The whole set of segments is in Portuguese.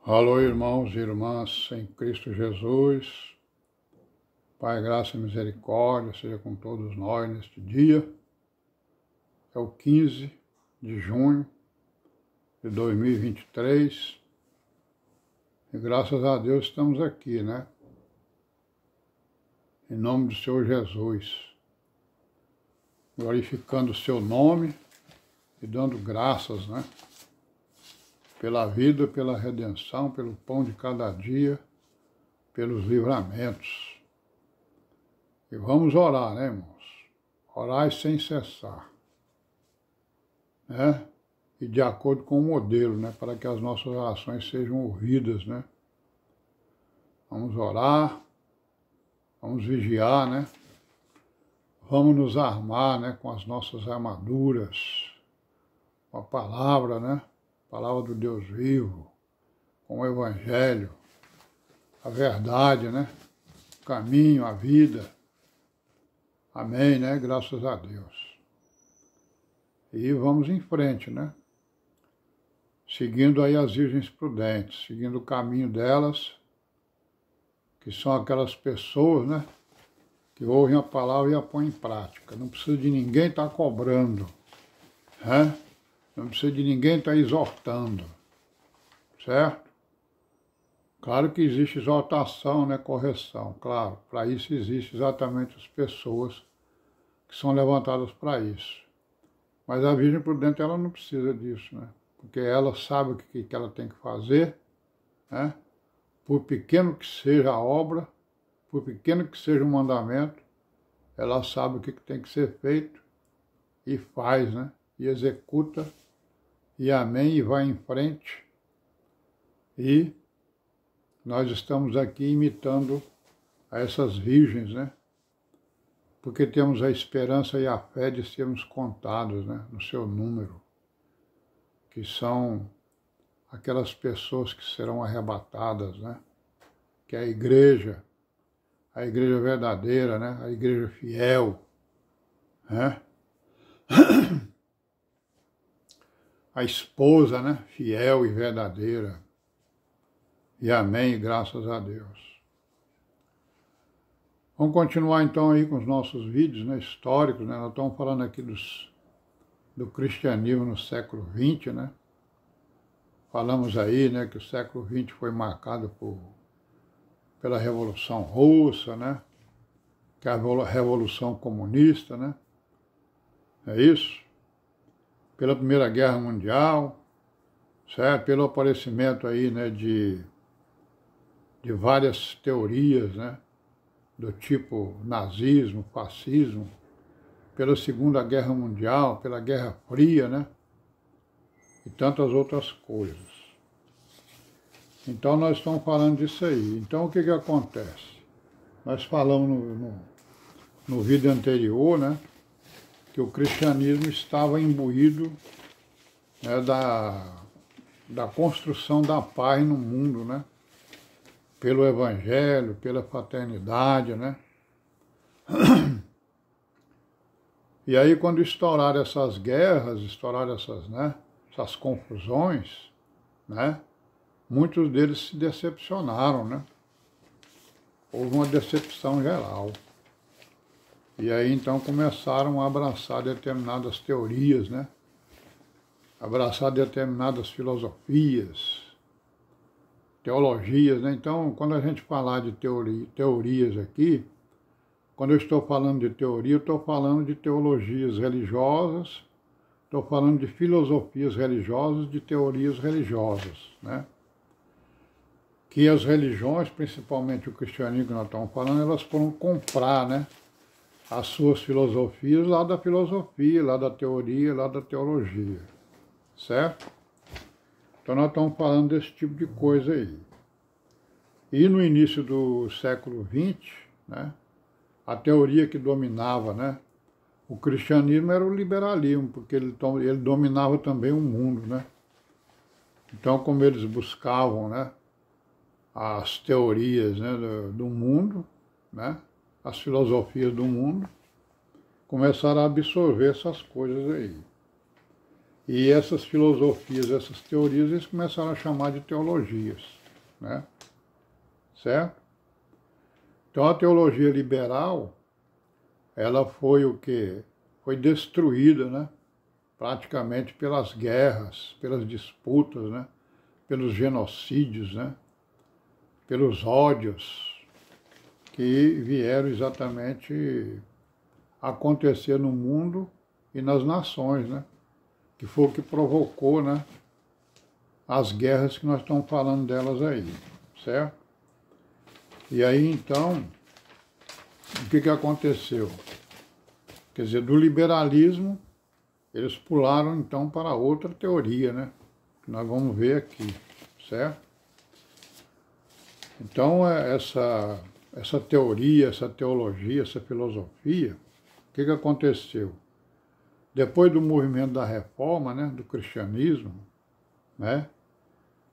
Alô, irmãos e irmãs em Cristo Jesus. Pai, graça e misericórdia seja com todos nós neste dia. É o 15 de junho de 2023. E graças a Deus estamos aqui, né? Em nome do Senhor Jesus. Glorificando o seu nome e dando graças, né? Pela vida, pela redenção, pelo pão de cada dia, pelos livramentos. E vamos orar, né, irmãos? Orar sem cessar, né? E de acordo com o modelo, né? Para que as nossas orações sejam ouvidas, né? Vamos orar, vamos vigiar, né? Vamos nos armar, né? Com as nossas armaduras, com a palavra, né? Palavra do Deus vivo, com o Evangelho, a verdade, né? O caminho, a vida. Amém, né? Graças a Deus. E vamos em frente, né? Seguindo aí as virgens prudentes, seguindo o caminho delas, que são aquelas pessoas, né? Que ouvem a palavra e a põem em prática. Não precisa de ninguém estar cobrando, né? Não precisa de ninguém estar exortando, certo? Claro que existe exortação, né, correção, claro. Para isso existe exatamente as pessoas que são levantadas para isso. Mas a Virgem Prudente, ela não precisa disso, né? Porque ela sabe o que ela tem que fazer, né? Por pequeno que seja a obra, por pequeno que seja o mandamento, ela sabe o que tem que ser feito e faz, né? E executa. E amém, e vai em frente. E nós estamos aqui imitando a essas virgens, né? Porque temos a esperança e a fé de sermos contados, né? No seu número, que são aquelas pessoas que serão arrebatadas, né? Que é a igreja verdadeira, né? A igreja fiel, né? A esposa, né? Fiel e verdadeira. E amém, graças a Deus. Vamos continuar então aí com os nossos vídeos, né, históricos, né? Nós estamos falando aqui do cristianismo no século XX, né? Falamos aí, né, que o século XX foi marcado pela Revolução Russa, né? Que é a Revolução Comunista, né? É isso? Pela Primeira Guerra Mundial, certo? Pelo aparecimento aí, né, de várias teorias, né, do tipo nazismo, fascismo, pela Segunda Guerra Mundial, pela Guerra Fria, né, e tantas outras coisas. Então nós estamos falando disso aí. Então o que acontece? Nós falamos no vídeo anterior, né, que o cristianismo estava imbuído, né, da construção da paz no mundo, né? Pelo Evangelho, pela fraternidade, né? E aí quando estouraram essas guerras, estouraram essas confusões, né? Muitos deles se decepcionaram, né? Houve uma decepção geral. E aí então começaram a abraçar determinadas teorias, né? Abraçar determinadas filosofias, teologias, né? Então, quando a gente falar de teorias aqui, quando eu estou falando de teoria, eu estou falando de teologias religiosas, estou falando de filosofias religiosas, de teorias religiosas, né? Que as religiões, principalmente o cristianismo que nós estamos falando, elas foram comprar, né, as suas filosofias lá da filosofia, lá da teoria, lá da teologia, certo? Então nós estamos falando desse tipo de coisa aí. E no início do século XX, né, a teoria que dominava, né, o cristianismo era o liberalismo, porque ele dominava também o mundo, né? Então, como eles buscavam, né, as teorias, né, do mundo, né, as filosofias do mundo, começaram a absorver essas coisas aí. E essas filosofias, essas teorias, eles começaram a chamar de teologias. né? Certo? Então a teologia liberal, ela foi o quê? Foi destruída, né? Praticamente pelas guerras, pelas disputas, né? Pelos genocídios, né? Pelos ódios que vieram exatamente acontecer no mundo e nas nações, né? Que foi o que provocou, né? As guerras que nós estamos falando delas aí, certo? E aí, então, o que aconteceu? Quer dizer, do liberalismo, eles pularam, então, para outra teoria, né? Que nós vamos ver aqui, certo? Então, essa teoria, essa teologia, essa filosofia, o que aconteceu? Depois do movimento da reforma, né, do cristianismo, né,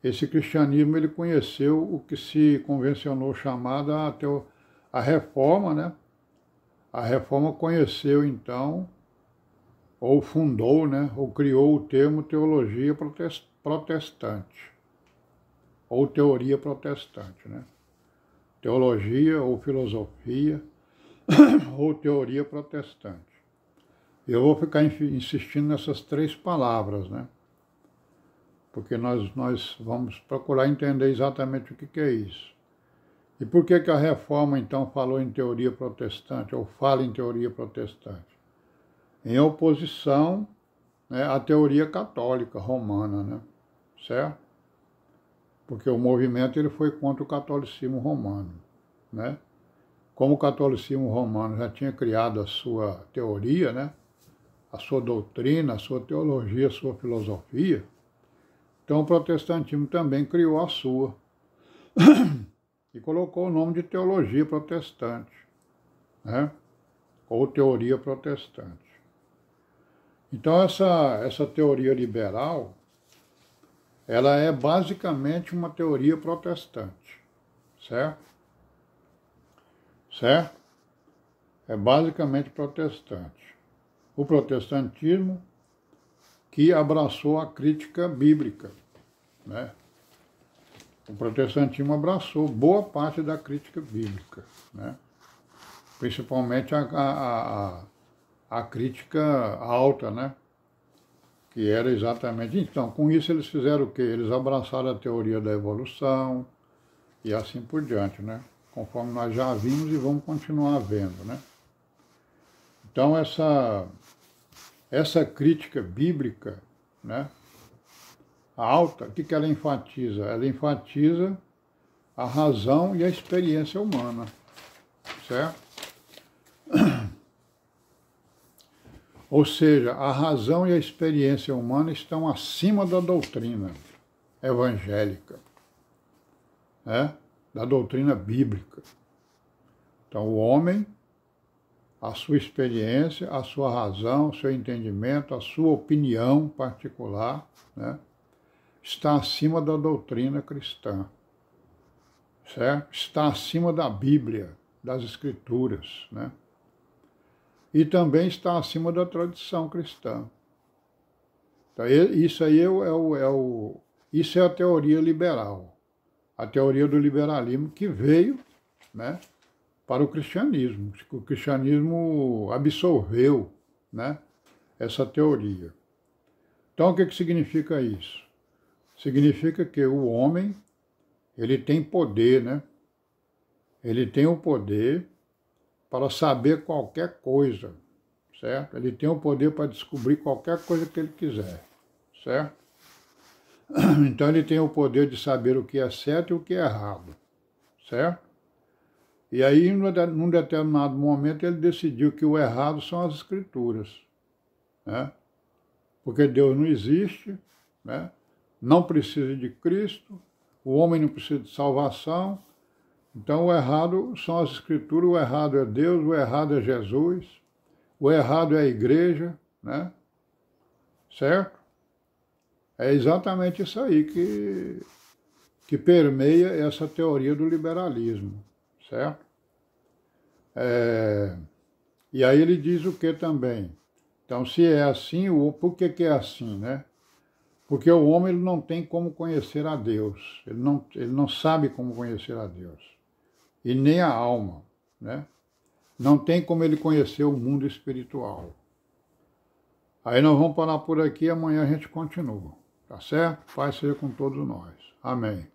esse cristianismo ele conheceu o que se convencionou chamada a reforma, né? A reforma conheceu, então, ou fundou, né, ou criou o termo teologia protestante, ou teoria protestante, né? Teologia ou filosofia, ou teoria protestante. Eu vou ficar insistindo nessas três palavras, né? Porque nós vamos procurar entender exatamente o que é isso. E por que a reforma, então, falou em teoria protestante, ou fala em teoria protestante? Em oposição, né, à teoria católica romana, né? Certo? Porque o movimento ele foi contra o catolicismo romano, né? Como o catolicismo romano já tinha criado a sua teoria, né? A sua doutrina, a sua teologia, a sua filosofia, então o protestantismo também criou a sua e colocou o nome de teologia protestante, né? Ou teoria protestante. Então essa teoria liberal, ela é basicamente uma teoria protestante, certo? Certo? É basicamente protestante. O protestantismo que abraçou a crítica bíblica, né? O protestantismo abraçou boa parte da crítica bíblica, né? Principalmente a crítica alta, né? Que era exatamente... Então, com isso eles fizeram o quê? Eles abraçaram a teoria da evolução e assim por diante, né? Conforme nós já vimos e vamos continuar vendo, né? Então, essa crítica bíblica, né? Alta, o que ela enfatiza? Ela enfatiza a razão e a experiência humana, certo? Ou seja, a razão e a experiência humana estão acima da doutrina evangélica, né? Da doutrina bíblica. Então, o homem, a sua experiência, a sua razão, o seu entendimento, a sua opinião particular, né? Está acima da doutrina cristã, certo? Está acima da Bíblia, das Escrituras, né? E também está acima da tradição cristã. Então, isso aí isso é a teoria liberal, a teoria do liberalismo que veio, né, para o cristianismo. O cristianismo absorveu, né, essa teoria. Então, o que significa isso? Significa que o homem, ele tem poder, né? Ele tem o poder para saber qualquer coisa, certo? Ele tem o poder para descobrir qualquer coisa que ele quiser, certo? Então ele tem o poder de saber o que é certo e o que é errado, certo? E aí, num determinado momento, ele decidiu que o errado são as Escrituras, né? Porque Deus não existe, né? Não precisa de Cristo, o homem não precisa de salvação. Então o errado são as Escrituras, o errado é Deus, o errado é Jesus, o errado é a igreja, né? Certo? É exatamente isso aí que permeia essa teoria do liberalismo, certo? E aí ele diz o que também? Então, se é assim, por que é assim, né? Porque o homem ele não tem como conhecer a Deus, ele não sabe como conhecer a Deus, e nem a alma, né? Não tem como ele conhecer o mundo espiritual. Aí nós vamos parar por aqui e amanhã a gente continua, tá certo? Paz seja com todos nós. Amém.